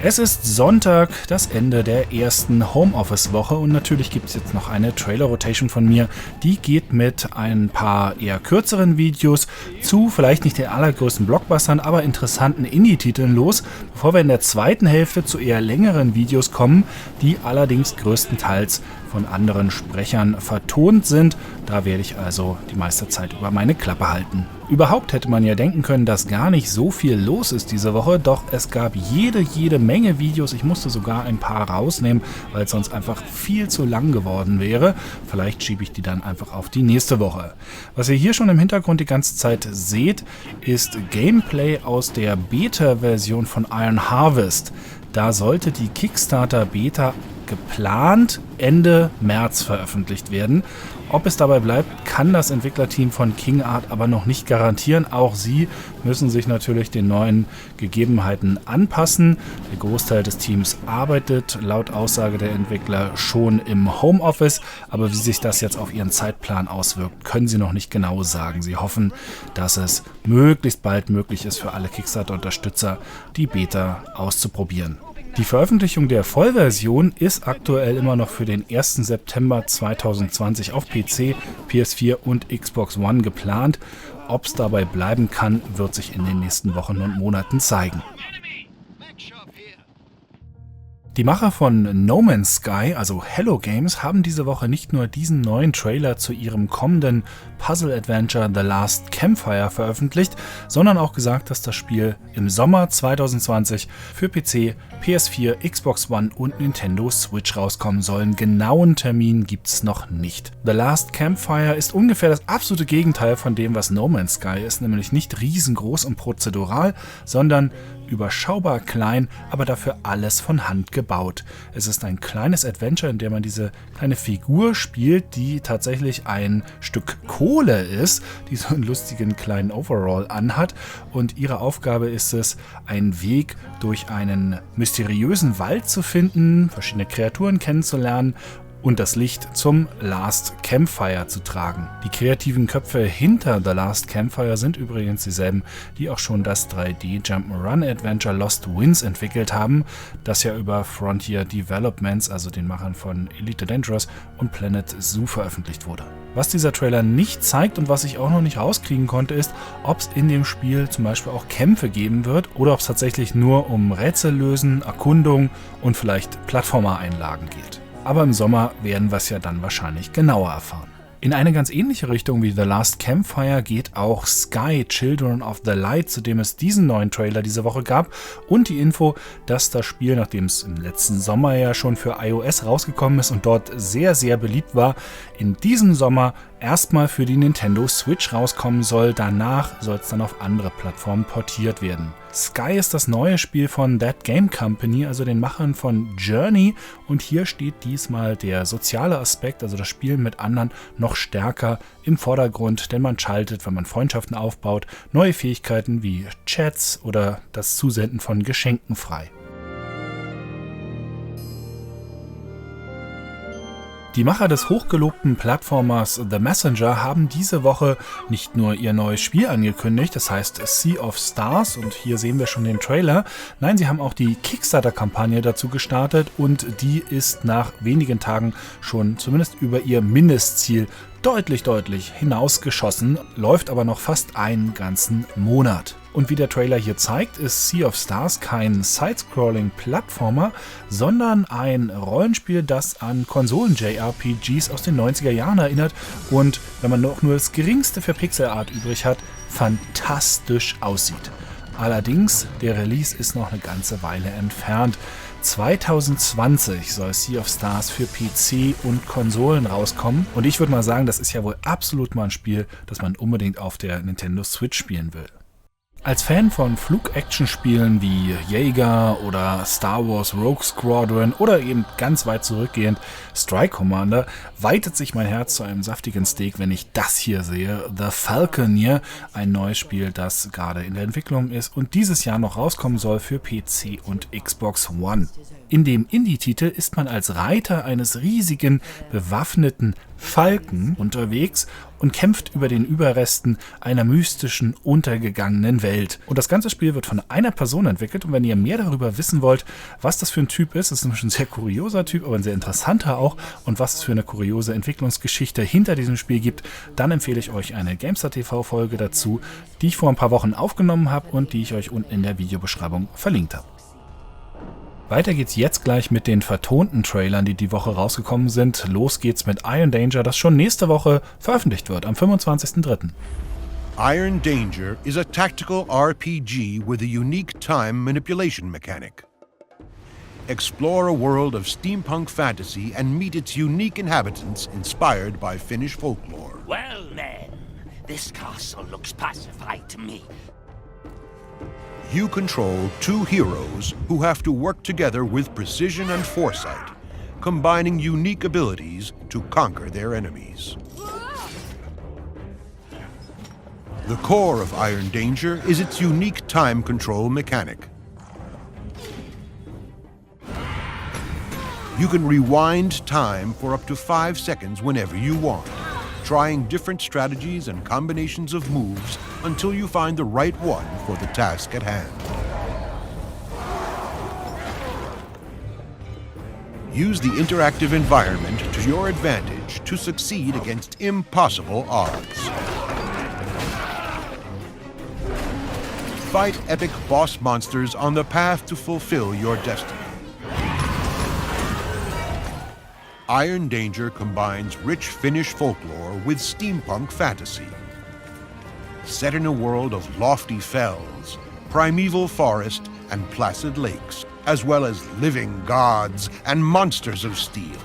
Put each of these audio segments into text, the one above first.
Es ist Sonntag, das Ende der ersten Homeoffice-Woche und natürlich gibt es jetzt noch eine Trailer-Rotation von mir. Die geht mit ein paar eher kürzeren Videos zu vielleicht nicht den allergrößten Blockbustern, aber interessanten Indie-Titeln los, bevor wir in der zweiten Hälfte zu eher längeren Videos kommen, die allerdings größtenteils von anderen Sprechern vertont sind. Da werde ich also die meiste Zeit über meine Klappe halten. Überhaupt hätte man ja denken können, dass gar nicht so viel los ist diese Woche, doch es gab jede Menge Videos. Ich musste sogar ein paar rausnehmen, weil es sonst einfach viel zu lang geworden wäre. Vielleicht schiebe ich die dann einfach auf die nächste Woche. Was ihr hier schon im Hintergrund die ganze Zeit seht, ist Gameplay aus der Beta-Version von Iron Harvest. Da sollte die Kickstarter-Beta geplant Ende März veröffentlicht werden. Ob es dabei bleibt, kann das Entwicklerteam von King Art aber noch nicht garantieren. Auch sie müssen sich natürlich den neuen Gegebenheiten anpassen. Der Großteil des Teams arbeitet laut Aussage der Entwickler schon im Homeoffice, aber wie sich das jetzt auf ihren Zeitplan auswirkt, können sie noch nicht genau sagen. Sie hoffen, dass es möglichst bald möglich ist für alle Kickstarter-Unterstützer, die Beta auszuprobieren. Die Veröffentlichung der Vollversion ist aktuell immer noch für den 1. September 2020 auf PC, PS4 und Xbox One geplant. Ob es dabei bleiben kann, wird sich in den nächsten Wochen und Monaten zeigen. Die Macher von No Man's Sky, also Hello Games, haben diese Woche nicht nur diesen neuen Trailer zu ihrem kommenden Puzzle-Adventure The Last Campfire veröffentlicht, sondern auch gesagt, dass das Spiel im Sommer 2020 für PC, PS4, Xbox One und Nintendo Switch rauskommen soll. Einen genauen Termin gibt's noch nicht. The Last Campfire ist ungefähr das absolute Gegenteil von dem, was No Man's Sky ist, nämlich nicht riesengroß und prozedural, sondern überschaubar klein, aber dafür alles von Hand gebaut. Es ist ein kleines Adventure, in dem man diese kleine Figur spielt, die tatsächlich ein Stück Kohle ist, die so einen lustigen kleinen Overall anhat, und ihre Aufgabe ist es, einen Weg durch einen mysteriösen Wald zu finden, verschiedene Kreaturen kennenzulernen und das Licht zum Last Campfire zu tragen. Die kreativen Köpfe hinter The Last Campfire sind übrigens dieselben, die auch schon das 3D-Jump'n'Run-Adventure Lost Winds entwickelt haben, das ja über Frontier Developments, also den Machern von Elite Dangerous und Planet Zoo, veröffentlicht wurde. Was dieser Trailer nicht zeigt und was ich auch noch nicht rauskriegen konnte, ist, ob es in dem Spiel zum Beispiel auch Kämpfe geben wird oder ob es tatsächlich nur um Rätsellösen, Erkundung und vielleicht Plattformer-Einlagen geht. Aber im Sommer werden wir es ja dann wahrscheinlich genauer erfahren. In eine ganz ähnliche Richtung wie The Last Campfire geht auch Sky, Children of the Light, zu dem es diesen neuen Trailer diese Woche gab, und die Info, dass das Spiel, nachdem es im letzten Sommer ja schon für iOS rausgekommen ist und dort sehr beliebt war, in diesem Sommer erstmal für die Nintendo Switch rauskommen soll. Danach soll es dann auf andere Plattformen portiert werden. Sky ist das neue Spiel von That Game Company, also den Machern von Journey, und hier steht diesmal der soziale Aspekt, also das Spielen mit anderen, noch stärker im Vordergrund, denn man schaltet, wenn man Freundschaften aufbaut, neue Fähigkeiten wie Chats oder das Zusenden von Geschenken frei. Die Macher des hochgelobten Plattformers The Messenger haben diese Woche nicht nur ihr neues Spiel angekündigt, das heißt Sea of Stars, und hier sehen wir schon den Trailer. Nein, sie haben auch die Kickstarter-Kampagne dazu gestartet und die ist nach wenigen Tagen schon zumindest über ihr Mindestziel deutlich hinausgeschossen, läuft aber noch fast einen ganzen Monat. Und wie der Trailer hier zeigt, ist Sea of Stars kein Side-Scrolling-Plattformer, sondern ein Rollenspiel, das an Konsolen-JRPGs aus den 90er Jahren erinnert und, wenn man noch nur das geringste für Pixelart übrig hat, fantastisch aussieht. Allerdings, der Release ist noch eine ganze Weile entfernt. 2020 soll Sea of Stars für PC und Konsolen rauskommen, und ich würde mal sagen, das ist ja wohl absolut mal ein Spiel, das man unbedingt auf der Nintendo Switch spielen will. Als Fan von Flug-Action-Spielen wie Jaeger oder Star Wars Rogue Squadron oder eben ganz weit zurückgehend Strike Commander weitet sich mein Herz zu einem saftigen Steak, wenn ich das hier sehe. The Falconeer, ein neues Spiel, das gerade in der Entwicklung ist und dieses Jahr noch rauskommen soll für PC und Xbox One. In dem Indie-Titel ist man als Reiter eines riesigen, bewaffneten Falken unterwegs und kämpft über den Überresten einer mystischen, untergegangenen Welt. Und das ganze Spiel wird von einer Person entwickelt und wenn ihr mehr darüber wissen wollt, was das für ein Typ ist nämlich ein sehr kurioser Typ, aber ein sehr interessanter auch und was es für eine kuriose Entwicklungsgeschichte hinter diesem Spiel gibt, dann empfehle ich euch eine GameStar-TV-Folge dazu, die ich vor ein paar Wochen aufgenommen habe und die ich euch unten in der Videobeschreibung verlinkt habe. Weiter geht's jetzt gleich mit den vertonten Trailern, die die Woche rausgekommen sind. Los geht's mit Iron Danger, das schon nächste Woche veröffentlicht wird, am 25.03. Iron Danger is a tactical RPG with a unique time manipulation mechanic. Explore a world of steampunk fantasy and meet its unique inhabitants inspired by Finnish folklore. Well then, this castle looks pacified to me. You control two heroes who have to work together with precision and foresight, combining unique abilities to conquer their enemies. The core of Iron Danger is its unique time control mechanic. You can rewind time for up to 5 seconds whenever you want, trying different strategies and combinations of moves until you find the right one for the task at hand. Use the interactive environment to your advantage to succeed against impossible odds. Fight epic boss monsters on the path to fulfill your destiny. Iron Danger combines rich Finnish folklore with steampunk fantasy. Set in a world of lofty fells, primeval forest, and placid lakes, as well as living gods and monsters of steel.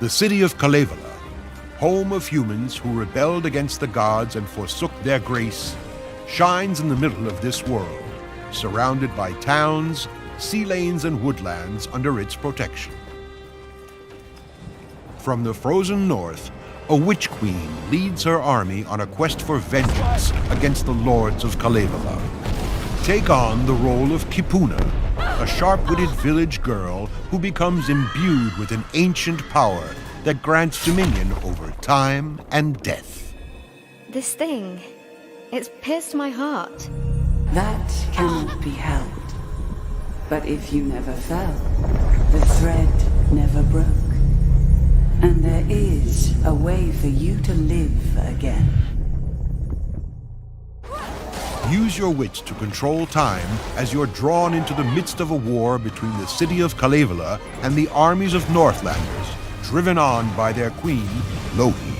The city of Kalevala, home of humans who rebelled against the gods and forsook their grace, shines in the middle of this world, surrounded by towns, sea lanes, and woodlands under its protection. From the frozen north, a witch queen leads her army on a quest for vengeance against the lords of Kalevala. Take on the role of Kipuna, a sharp-witted village girl who becomes imbued with an ancient power that grants dominion over time and death. This thing, it's pierced my heart. That cannot be held. But if you never fell, the thread never broke. And there is a way for you to live again. Use your wits to control time as you're drawn into the midst of a war between the city of Kalevala and the armies of Northlanders, driven on by their queen, Loki.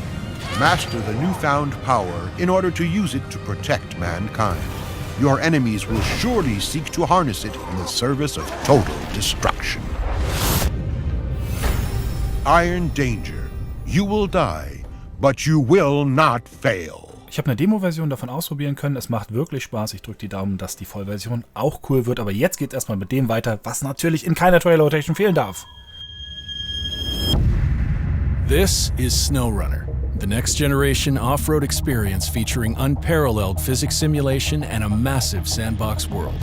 Master the newfound power in order to use it to protect mankind. Your enemies will surely seek to harness it in the service of total destruction. Iron Danger. You will die, but you will not fail. Ich habe eine Demo-Version davon ausprobieren können. Es macht wirklich Spaß. Ich drücke die Daumen, dass die Vollversion auch cool wird. Aber jetzt geht es erstmal mit dem weiter, was natürlich in keiner Trailer-Rotation fehlen darf. This is SnowRunner, the next generation off-road experience featuring unparalleled physics simulation and a massive sandbox world.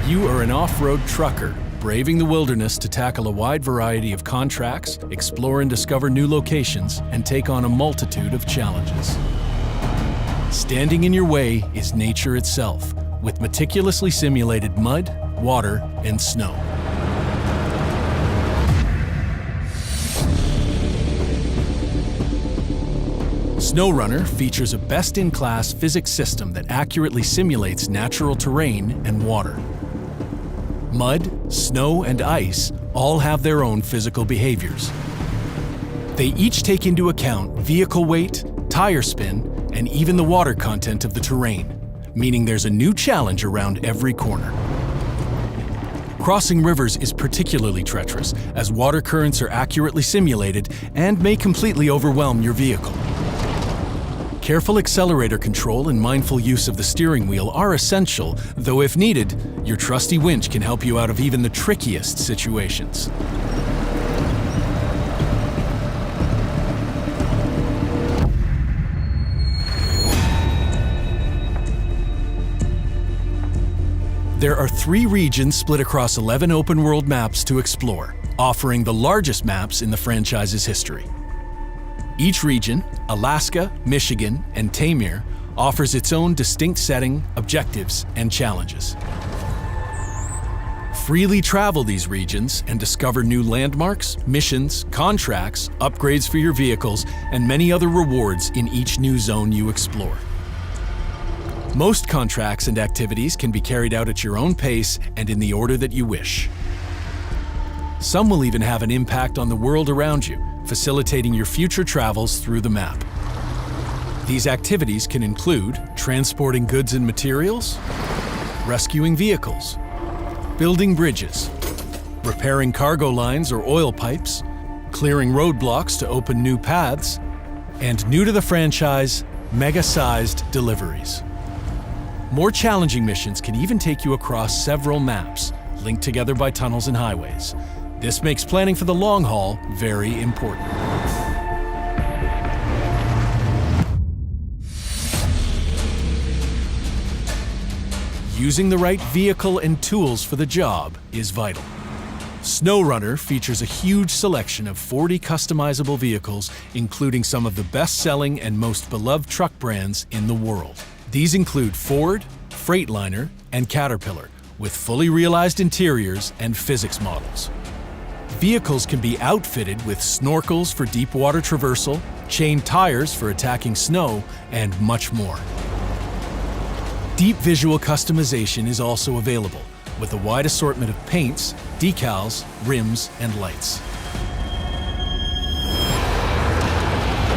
You are an off-road trucker, braving the wilderness to tackle a wide variety of contracts, explore and discover new locations, and take on a multitude of challenges. Standing in your way is nature itself, with meticulously simulated mud, water, and snow. SnowRunner features a best-in-class physics system that accurately simulates natural terrain and water. Mud, snow, and ice all have their own physical behaviors. They each take into account vehicle weight, tire spin, and even the water content of the terrain, meaning there's a new challenge around every corner. Crossing rivers is particularly treacherous, as water currents are accurately simulated and may completely overwhelm your vehicle. Careful accelerator control and mindful use of the steering wheel are essential, though if needed, your trusty winch can help you out of even the trickiest situations. There are 3 regions split across 11 open-world maps to explore, offering the largest maps in the franchise's history. Each region, Alaska, Michigan, and Tamir, offers its own distinct setting, objectives, and challenges. Freely travel these regions and discover new landmarks, missions, contracts, upgrades for your vehicles, and many other rewards in each new zone you explore. Most contracts and activities can be carried out at your own pace and in the order that you wish. Some will even have an impact on the world around you, facilitating your future travels through the map. These activities can include transporting goods and materials, rescuing vehicles, building bridges, repairing cargo lines or oil pipes, clearing roadblocks to open new paths, and new to the franchise, mega-sized deliveries. More challenging missions can even take you across several maps, linked together by tunnels and highways. This makes planning for the long haul very important. Using the right vehicle and tools for the job is vital. SnowRunner features a huge selection of 40 customizable vehicles, including some of the best-selling and most beloved truck brands in the world. These include Ford, Freightliner, and Caterpillar, with fully realized interiors and physics models. Vehicles can be outfitted with snorkels for deep water traversal, chain tires for attacking snow, and much more. Deep visual customization is also available, with a wide assortment of paints, decals, rims, and lights.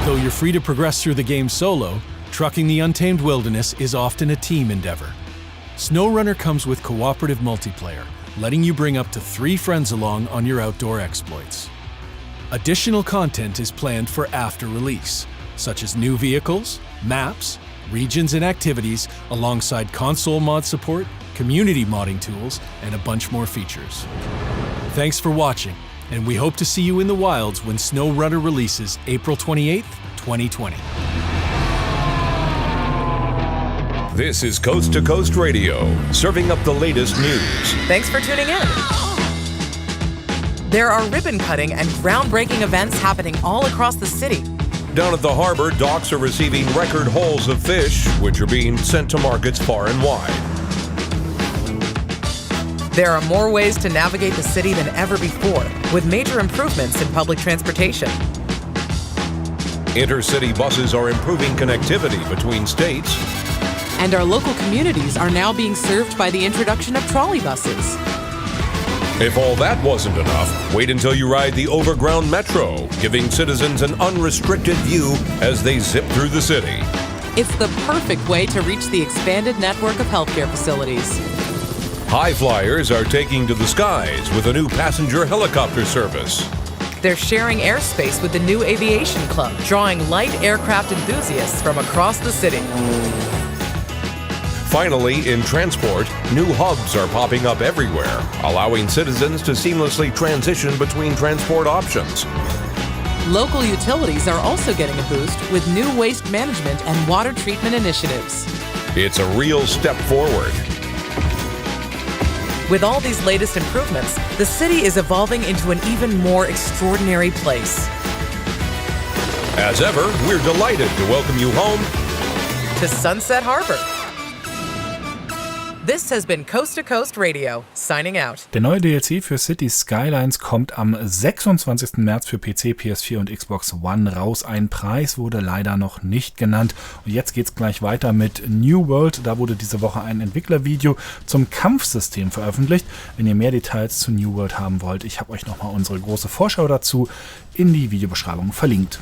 Though you're free to progress through the game solo, trucking the untamed wilderness is often a team endeavor. SnowRunner comes with cooperative multiplayer, letting you bring up to 3 friends along on your outdoor exploits. Additional content is planned for after release, such as new vehicles, maps, regions and activities, alongside console mod support, community modding tools, and a bunch more features. Thanks for watching, and we hope to see you in the wilds when SnowRunner releases April 28th, 2020. This is Coast to Coast Radio, serving up the latest news. Thanks for tuning in. There are ribbon cutting and groundbreaking events happening all across the city. Down at the harbor, docks are receiving record hauls of fish, which are being sent to markets far and wide. There are more ways to navigate the city than ever before, with major improvements in public transportation. Intercity buses are improving connectivity between states. And our local communities are now being served by the introduction of trolley buses. If all that wasn't enough, wait until you ride the overground metro, giving citizens an unrestricted view as they zip through the city. It's the perfect way to reach the expanded network of healthcare facilities. High flyers are taking to the skies with a new passenger helicopter service. They're sharing airspace with the new aviation club, drawing light aircraft enthusiasts from across the city. Finally, in transport, new hubs are popping up everywhere, allowing citizens to seamlessly transition between transport options. Local utilities are also getting a boost with new waste management and water treatment initiatives. It's a real step forward. With all these latest improvements, the city is evolving into an even more extraordinary place. As ever, we're delighted to welcome you home to Sunset Harbor. This has been Coast to Coast Radio, signing out. Der neue DLC für Cities Skylines kommt am 26. März für PC, PS4 und Xbox One raus. Ein Preis wurde leider noch nicht genannt. Und jetzt geht's gleich weiter mit New World. Da wurde diese Woche ein Entwicklervideo zum Kampfsystem veröffentlicht. Wenn ihr mehr Details zu New World haben wollt, ich habe euch nochmal unsere große Vorschau dazu in die Videobeschreibung verlinkt.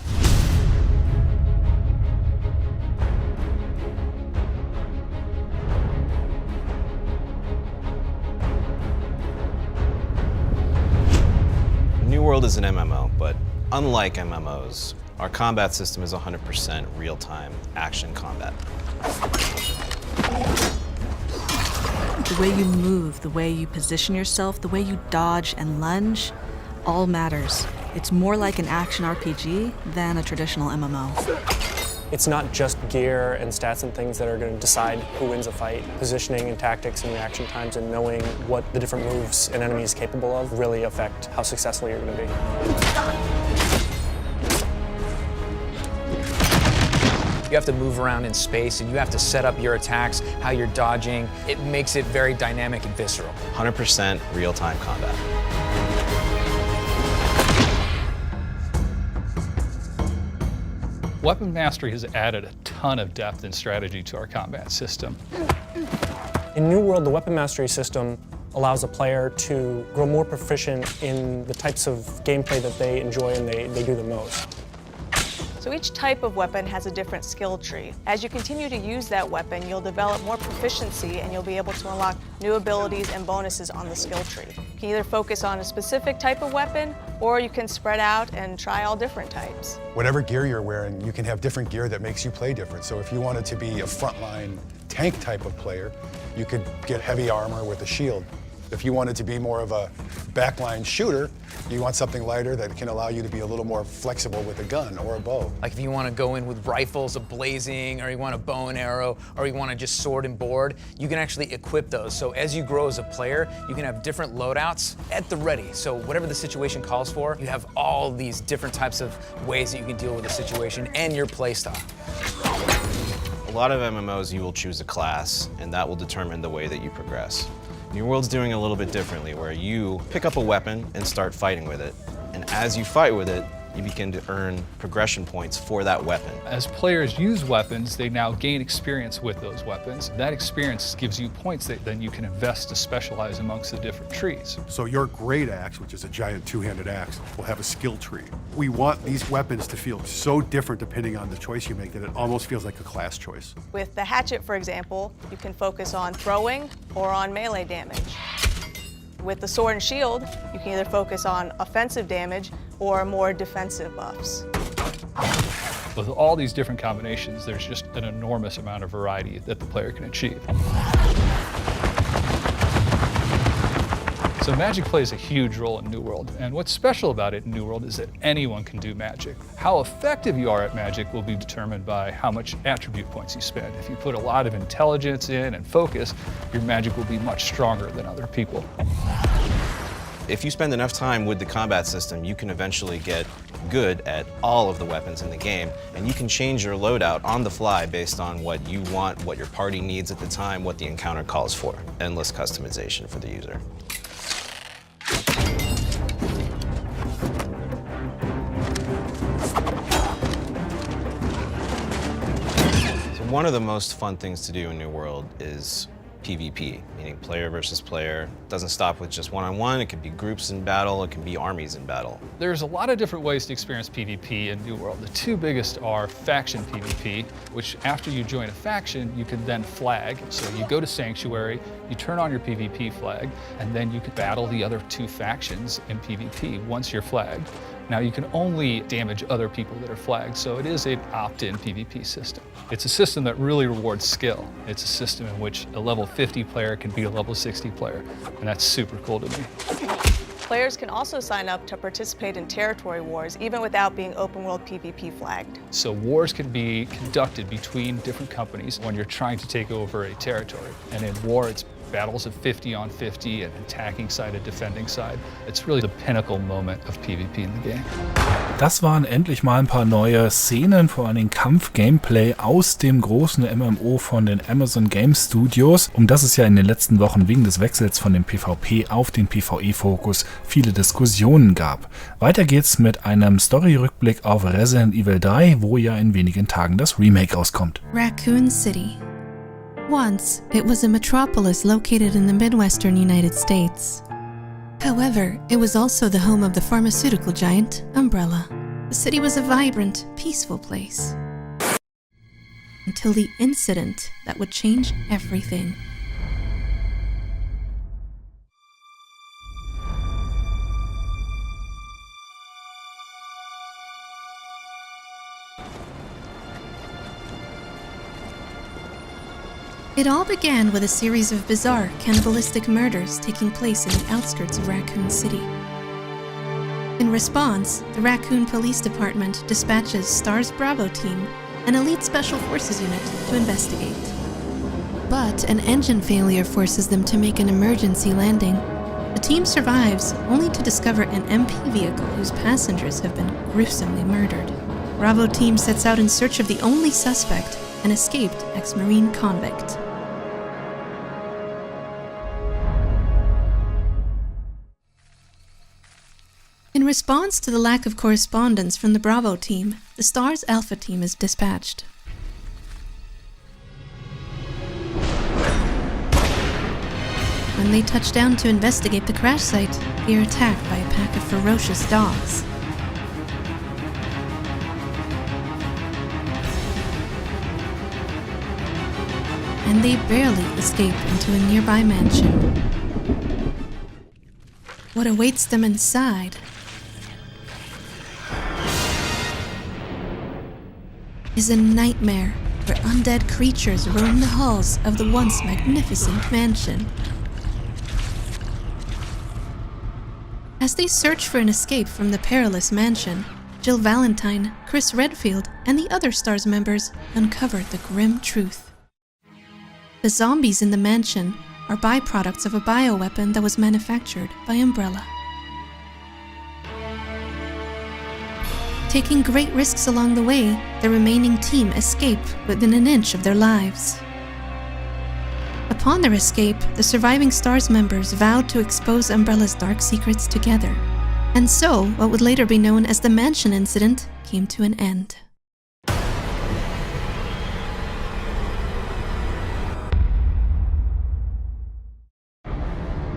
New World is an MMO, but unlike MMOs, our combat system is 100% real-time action combat. The way you move, the way you position yourself, the way you dodge and lunge, all matters. It's more like an action RPG than a traditional MMO. It's not just gear and stats and things that are going to decide who wins a fight. Positioning and tactics and reaction times and knowing what the different moves an enemy is capable of really affect how successful you're going to be. You have to move around in space and you have to set up your attacks, how you're dodging. It makes it very dynamic and visceral. 100% real-time combat. Weapon Mastery has added a ton of depth and strategy to our combat system. In New World, the Weapon Mastery system allows a player to grow more proficient in the types of gameplay that they enjoy and they do the most. So each type of weapon has a different skill tree. As you continue to use that weapon, you'll develop more proficiency and you'll be able to unlock new abilities and bonuses on the skill tree. You can either focus on a specific type of weapon, or you can spread out and try all different types. Whatever gear you're wearing, you can have different gear that makes you play different. So if you wanted to be a frontline tank type of player, you could get heavy armor with a shield. If you wanted to be more of a backline shooter, you want something lighter that can allow you to be a little more flexible with a gun or a bow. Like if you want to go in with rifles, a blazing, or you want a bow and arrow, or you want to just sword and board, you can actually equip those. So as you grow as a player, you can have different loadouts at the ready. So whatever the situation calls for, you have all these different types of ways that you can deal with the situation and your play style. A lot of MMOs, you will choose a class, and that will determine the way that you progress. New World's doing a little bit differently, where you pick up a weapon and start fighting with it. And as you fight with it, you begin to earn progression points for that weapon. As players use weapons, they now gain experience with those weapons. That experience gives you points that then you can invest to specialize amongst the different trees. So your great axe, which is a giant two-handed axe, will have a skill tree. We want these weapons to feel so different depending on the choice you make that it almost feels like a class choice. With the hatchet, for example, you can focus on throwing or on melee damage. With the sword and shield, you can either focus on offensive damage or more defensive buffs. With all these different combinations, there's just an enormous amount of variety that the player can achieve. So magic plays a huge role in New World, and what's special about it in New World is that anyone can do magic. How effective you are at magic will be determined by how much attribute points you spend. If you put a lot of intelligence in and focus, your magic will be much stronger than other people. If you spend enough time with the combat system, you can eventually get good at all of the weapons in the game, and you can change your loadout on the fly based on what you want, what your party needs at the time, what the encounter calls for. Endless customization for the user. One of the most fun things to do in New World is PvP, meaning player versus player. It doesn't stop with just one-on-one, it can be groups in battle, it can be armies in battle. There's a lot of different ways to experience PvP in New World. The two biggest are faction PvP, which after you join a faction, you can then flag. So you go to Sanctuary, you turn on your PvP flag, and then you can battle the other two factions in PvP once you're flagged. Now you can only damage other people that are flagged, so it is an opt-in PvP system. It's a system that really rewards skill. It's a system in which a level 50 player can beat a level 60 player, and that's super cool to me. Players can also sign up to participate in territory wars, even without being open world PvP flagged. So wars can be conducted between different companies when you're trying to take over a territory. And in war, it's battles of 50 on 50, an attacking side, a defending side. It's really the pinnacle moment of PvP in the game. Das waren endlich mal ein paar neue Szenen, vor allem Kampf-Gameplay aus dem großen MMO von den Amazon Game Studios, um das es ja in den letzten Wochen wegen des Wechsels von dem PvP auf den PvE-Fokus viele Diskussionen gab. Weiter geht's mit einem Story-Rückblick auf Resident Evil 3, wo ja in wenigen Tagen das Remake rauskommt. Raccoon City. Once, it was a metropolis located in the Midwestern United States. However, it was also the home of the pharmaceutical giant, Umbrella. The city was a vibrant, peaceful place. Until the incident that would change everything. It all began with a series of bizarre, cannibalistic murders taking place in the outskirts of Raccoon City. In response, the Raccoon Police Department dispatches STAR's Bravo team an elite special forces unit to investigate. But an engine failure forces them to make an emergency landing. The team survives, only to discover an MP vehicle whose passengers have been gruesomely murdered. Bravo team sets out in search of the only suspect, an escaped ex-Marine convict. In response to the lack of correspondence from the Bravo team, the Star's Alpha team is dispatched. When they touch down to investigate the crash site, they are attacked by a pack of ferocious dogs. And they barely escape into a nearby mansion. What awaits them inside is a nightmare where undead creatures roam the halls of the once magnificent mansion. As they search for an escape from the perilous mansion, Jill Valentine, Chris Redfield, and the other STARS members uncover the grim truth. The zombies in the mansion are byproducts of a bioweapon that was manufactured by Umbrella. Taking great risks along the way, the remaining team escape within an inch of their lives. Upon their escape, the surviving STARS members vowed to expose Umbrella's dark secrets together. And so, what would later be known as the Mansion Incident came to an end.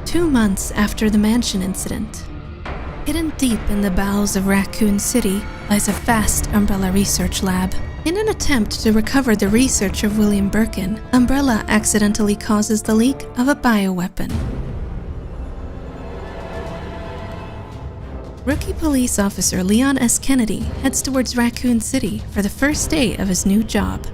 Two months after the Mansion Incident, hidden deep in the bowels of Raccoon City lies a vast Umbrella research lab. In an attempt to recover the research of William Birkin, Umbrella accidentally causes the leak of a bioweapon. Rookie police officer Leon S. Kennedy heads towards Raccoon City for the first day of his new job.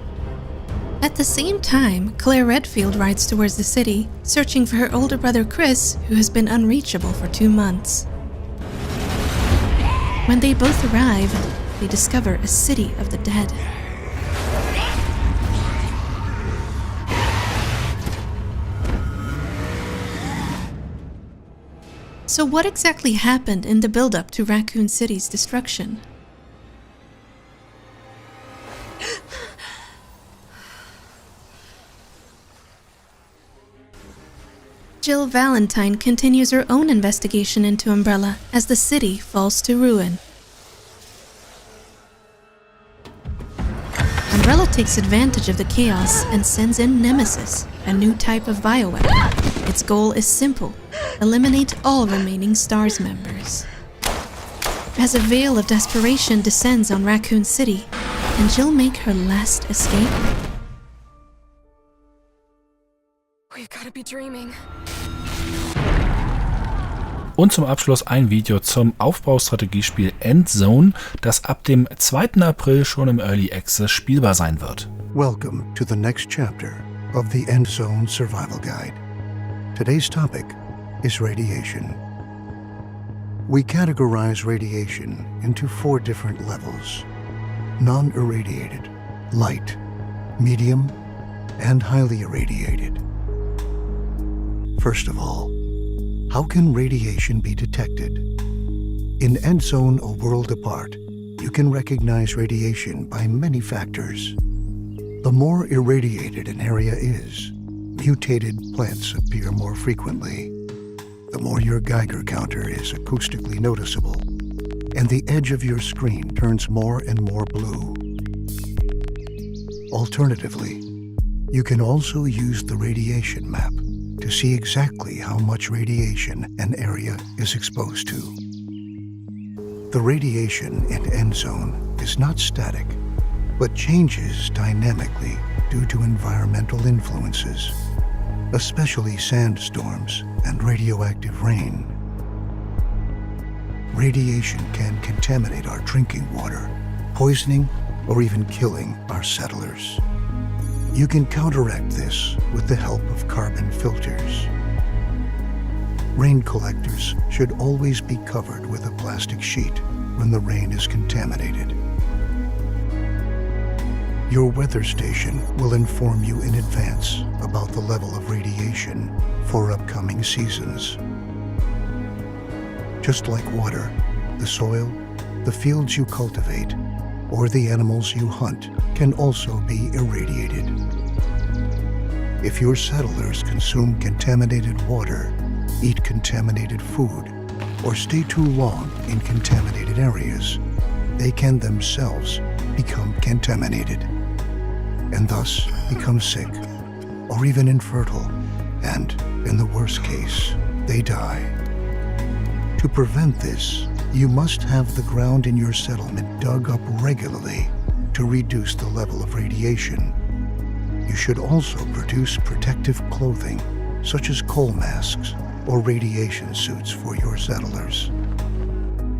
At the same time, Claire Redfield rides towards the city, searching for her older brother Chris, who has been unreachable for 2 months. When they both arrive, they discover a city of the dead. So what exactly happened in the build-up to Raccoon City's destruction? Jill Valentine continues her own investigation into Umbrella as the city falls to ruin. Umbrella takes advantage of the chaos and sends in Nemesis, a new type of bioweapon. Its goal is simple: eliminate all remaining STARS members. As a veil of desperation descends on Raccoon City, can Jill make her last escape? We've gotta be dreaming. Und zum Abschluss ein Video zum Aufbaustrategiespiel Endzone, das ab dem 2. April schon im Early Access spielbar sein wird. Welcome to the next chapter of the Endzone Survival Guide. Today's topic is radiation. We categorize radiation into 4 different levels: non-irradiated, light, medium, and highly irradiated. First of all, how can radiation be detected? In Endzone: A World Apart, you can recognize radiation by many factors. The more irradiated an area is, mutated plants appear more frequently. The more your Geiger counter is acoustically noticeable, and the edge of your screen turns more and more blue. Alternatively, you can also use the radiation map to see exactly how much radiation an area is exposed to. The radiation in Endzone is not static, but changes dynamically due to environmental influences, especially sandstorms and radioactive rain. Radiation can contaminate our drinking water, poisoning or even killing our settlers. You can counteract this with the help of carbon filters. Rain collectors should always be covered with a plastic sheet when the rain is contaminated. Your weather station will inform you in advance about the level of radiation for upcoming seasons. Just like water, the soil, the fields you cultivate, or the animals you hunt can also be irradiated. If your settlers consume contaminated water, eat contaminated food, or stay too long in contaminated areas, they can themselves become contaminated, and thus become sick, or even infertile, and, in the worst case, they die. To prevent this, you must have the ground in your settlement dug up regularly to reduce the level of radiation. You should also produce protective clothing, such as coal masks or radiation suits for your settlers.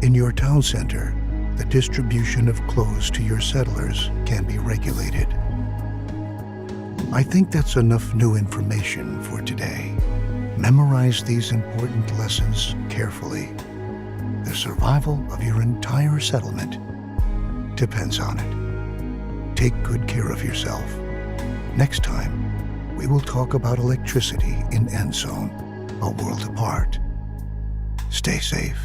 In your town center, the distribution of clothes to your settlers can be regulated. I think that's enough new information for today. Memorize these important lessons carefully. The survival of your entire settlement depends on it. Take good care of yourself. Next time, we will talk about electricity in Endzone, a world apart. Stay safe.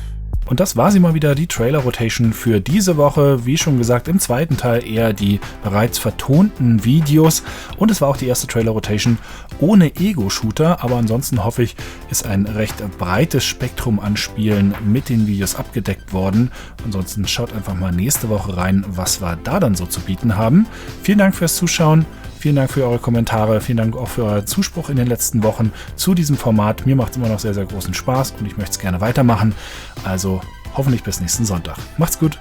Und das war sie mal wieder, die Trailer-Rotation für diese Woche. Wie schon gesagt, im zweiten Teil eher die bereits vertonten Videos. Und es war auch die erste Trailer-Rotation ohne Ego-Shooter. Aber ansonsten hoffe ich, ist ein recht breites Spektrum an Spielen mit den Videos abgedeckt worden. Ansonsten schaut einfach mal nächste Woche rein, was wir da dann so zu bieten haben. Vielen Dank fürs Zuschauen. Vielen Dank für eure Kommentare, vielen Dank auch für euren Zuspruch in den letzten Wochen zu diesem Format. Mir macht es immer noch sehr, sehr großen Spaß und ich möchte es gerne weitermachen. Also hoffentlich bis nächsten Sonntag. Macht's gut!